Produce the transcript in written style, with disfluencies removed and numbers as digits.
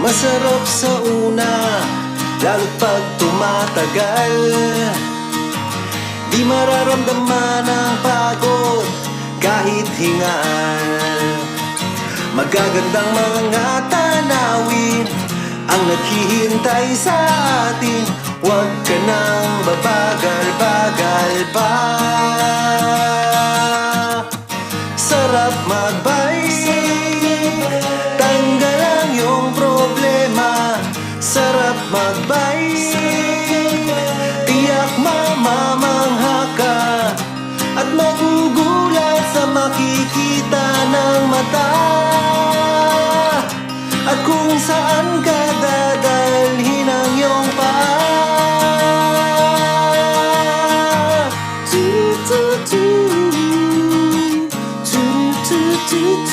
Masarap sa una, lalo't pag tumatagal. Di mararamdaman ang pagod kahit hingal. Magagandang mga tanawin ang naghihintay sa atin. Huwag ka nang babagal-bagal pa. Sarap magbike, tanggal ang iyong problema. Sarap magbike, tiyak mamamangha ka at magugulat sa makikita ng mata.